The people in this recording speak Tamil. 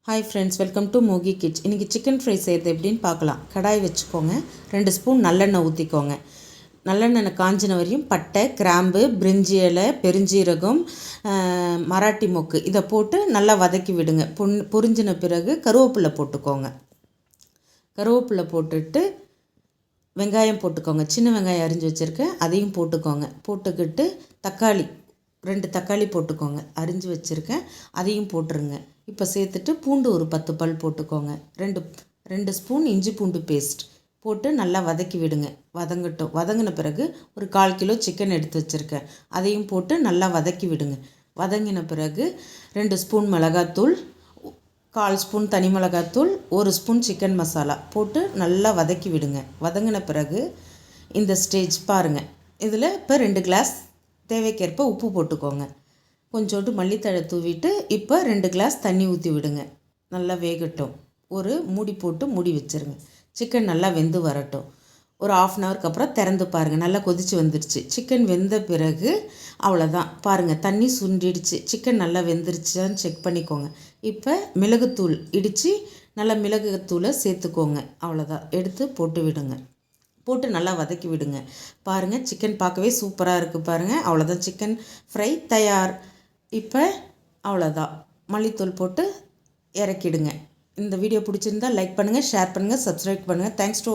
Hi friends, welcome to Mogi kids. இன்றைக்கி சிக்கன் ஃப்ரை செய்கிறது எப்படின்னு பார்க்கலாம். கடாய் வச்சுக்கோங்க, 2 ஸ்பூன் நல்லெண்ணெய் ஊற்றிக்கோங்க. நல்லெண்ணெய் காஞ்சின வரையும் பட்டை, கிராம்பு, பிரிஞ்சி இலை, பெருஞ்சீரகம், மராட்டி மொக்கு இதை போட்டு நல்லா வதக்கி விடுங்க. பொரிஞ்சின பிறகு கருவேப்பிலை போட்டுக்கோங்க. கருவேப்பிலை போட்டுட்டு வெங்காயம் போட்டுக்கோங்க. சின்ன வெங்காயம் அரிஞ்சு வச்சுருக்கேன், அதையும் போட்டுக்கோங்க. போட்டுக்கிட்டு தக்காளி 2 தக்காளி போட்டுக்கோங்க, அரிஞ்சு வச்சுருக்கேன், அதையும் போட்டுருங்க. இப்போ சேர்த்துட்டு பூண்டு ஒரு 10 பல் போட்டுக்கோங்க. 2 ஸ்பூன் இஞ்சி பூண்டு பேஸ்ட் போட்டு நல்லா வதக்கி விடுங்க. வதங்கட்டும். வதங்கின பிறகு ஒரு 1/4 கிலோ சிக்கன் எடுத்து வச்சுருக்கேன், அதையும் போட்டு நல்லா வதக்கி விடுங்க. வதங்கின பிறகு 2 ஸ்பூன் மிளகாத்தூள், 1/4 ஸ்பூன் தனி மிளகாத்தூள், 1 ஸ்பூன் சிக்கன் மசாலா போட்டு நல்லா வதக்கி விடுங்க. வதங்கின பிறகு இந்த ஸ்டேஜ் பாருங்கள். இதில் இப்போ 2 கிளாஸ் தேவைக்கேற்ப உப்பு போட்டுக்கோங்க. கொஞ்சோண்டு மல்லித்தழை தூவிட்டு இப்போ 2 கிளாஸ் தண்ணி ஊற்றி விடுங்க. நல்லா வேகட்டும். ஒரு மூடி போட்டு மூடி வச்சுருங்க. சிக்கன் நல்லா வெந்து வரட்டும். ஒரு 1/2 அன் ஹவருக்கு அப்புறம் திறந்து பாருங்கள். நல்லா கொதித்து வந்துடுச்சு. சிக்கன் வெந்த பிறகு அவ்வளோதான். பாருங்கள், தண்ணி சுண்டிடுச்சு. சிக்கன் நல்லா வெந்துருச்சான்னு செக் பண்ணிக்கோங்க. இப்போ மிளகுத்தூள் இடித்து நல்லா மிளகுத்தூளை சேர்த்துக்கோங்க. அவ்வளோதான், எடுத்து போட்டு விடுங்க. போட்டு நல்லா வதக்கி விடுங்க. பாருங்கள், சிக்கன் பார்க்கவே சூப்பராக இருக்குது. பாருங்கள், அவ்வளோதான், சிக்கன் ஃப்ரை தயார். இப்போ அவ்வளோதான், மல்லித்தூள் போட்டு இறக்கிடுங்க. இந்த வீடியோ பிடிச்சிருந்தால் லைக் பண்ணுங்கள், ஷேர் பண்ணுங்கள், சப்ஸ்கிரைப் பண்ணுங்கள். Thanks to